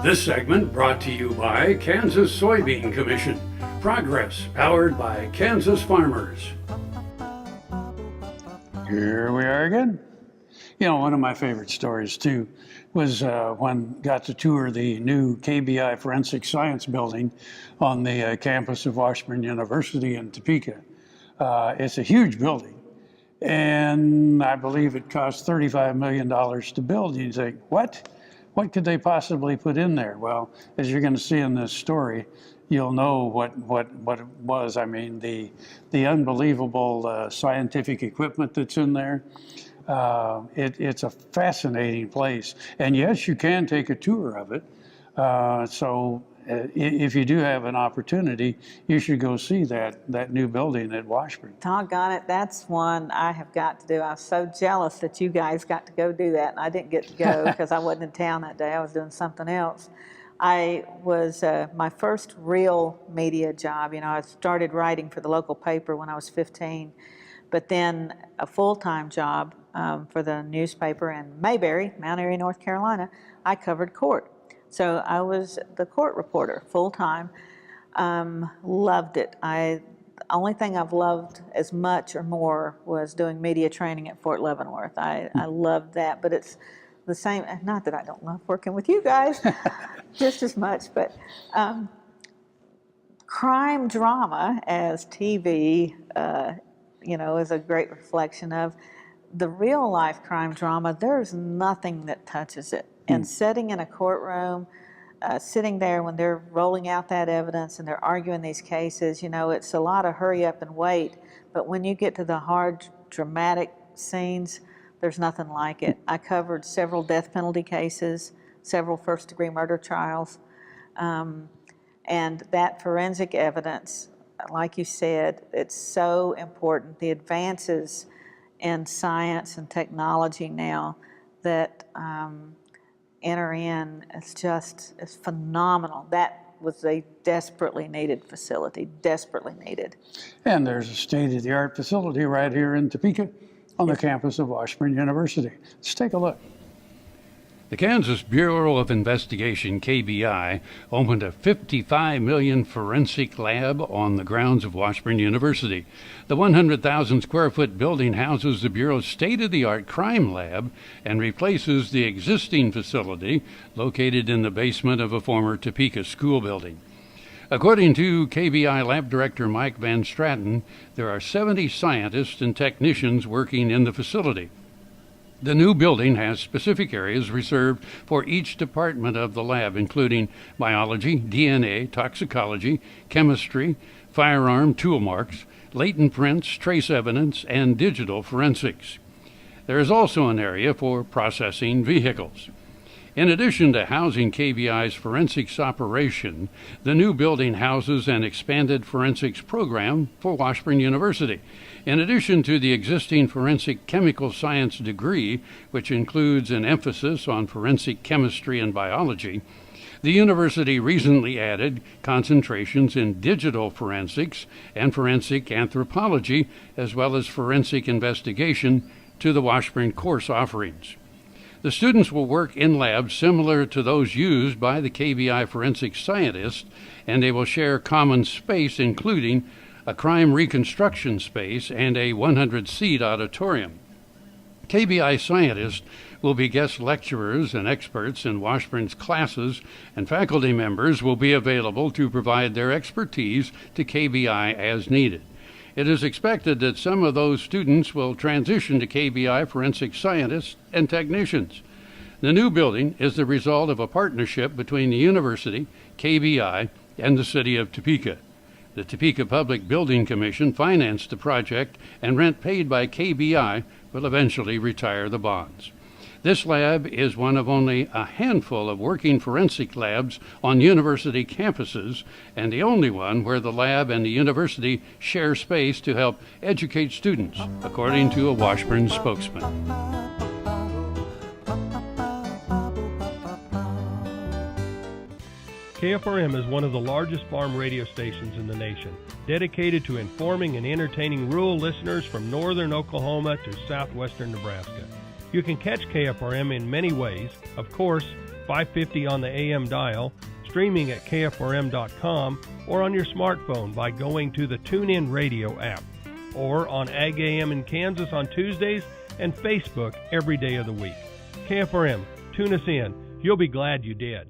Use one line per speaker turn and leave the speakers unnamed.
This segment brought to you by Kansas Soybean Commission. Progress powered by Kansas farmers. Here we are again. You know, one of my favorite stories too was when I got to tour the new KBI Forensic Science Building on the campus of Washburn University in Topeka. It's a huge building, and I believe it cost $35 million to build. You think, what? What could they possibly put in there? Well, as you're going to see in this story, you'll know what it was. I mean, the unbelievable scientific equipment that's in there. It's a fascinating place, and yes, you can take a tour of it. If you do have an opportunity, you should go see that new building at Washburn.
Doggone it, that's one I have got to do. I was so jealous that you guys got to go do that, and I didn't get to go because I wasn't in town that day. I was doing something else. I was my first real media job. You know, I started writing for the local paper when I was 15, but then a full-time job for the newspaper in Mayberry, Mount Airy, North Carolina. I covered court. So I was the court reporter full-time. Loved it. The only thing I've loved as much or more was doing media training at Fort Leavenworth. I loved that, but it's the same, not that I don't love working with you guys just as much, but crime drama as TV, you know, is a great reflection of the real life crime drama. There's nothing that touches it. And sitting in a courtroom, sitting there when they're rolling out that evidence and they're arguing these cases, you know, it's a lot of hurry up and wait. But when you get to the hard, dramatic scenes, there's nothing like it. I covered several death penalty cases, several first-degree murder trials. And that forensic evidence, like you said, it's so important. The advances in science and technology now that enter in, it's phenomenal. That was a desperately needed facility, desperately needed.
And there's a state-of-the-art facility right here in Topeka on the campus of Washburn University. Let's take a look. The Kansas Bureau of Investigation, KBI, opened a $55 million forensic lab on the grounds of Washburn University. The 100,000 square foot building houses the Bureau's state-of-the-art crime lab and replaces the existing facility located in the basement of a former Topeka school building. According to KBI Lab Director Mike Van Straten, there are 70 scientists and technicians working in the facility. The new building has specific areas reserved for each department of the lab, including biology, DNA, toxicology, chemistry, firearm tool marks, latent prints, trace evidence, and digital forensics. There is also an area for processing vehicles. In addition to housing KBI's forensics operation, the new building houses an expanded forensics program for Washburn University. In addition to the existing forensic chemical science degree, which includes an emphasis on forensic chemistry and biology, the university recently added concentrations in digital forensics and forensic anthropology, as well as forensic investigation, to the Washburn course offerings. The students will work in labs similar to those used by the KBI forensic scientists, and they will share common space, including a crime reconstruction space and a 100-seat auditorium. KBI scientists will be guest lecturers and experts in Washburn's classes, and faculty members will be available to provide their expertise to KBI as needed. It is expected that some of those students will transition to KBI forensic scientists and technicians. The new building is the result of a partnership between the university, KBI, and the city of Topeka. The Topeka Public Building Commission financed the project, and rent paid by KBI will eventually retire the bonds. This lab is one of only a handful of working forensic labs on university campuses, and the only one where the lab and the university share space to help educate students, according to a Washburn spokesman.
KFRM is one of the largest farm radio stations in the nation, dedicated to informing and entertaining rural listeners from northern Oklahoma to southwestern Nebraska. You can catch KFRM in many ways. Of course, 550 on the AM dial, streaming at KFRM.com, or on your smartphone by going to the TuneIn Radio app, or on Ag AM in Kansas on Tuesdays and Facebook every day of the week. KFRM, tune us in. You'll be glad you did.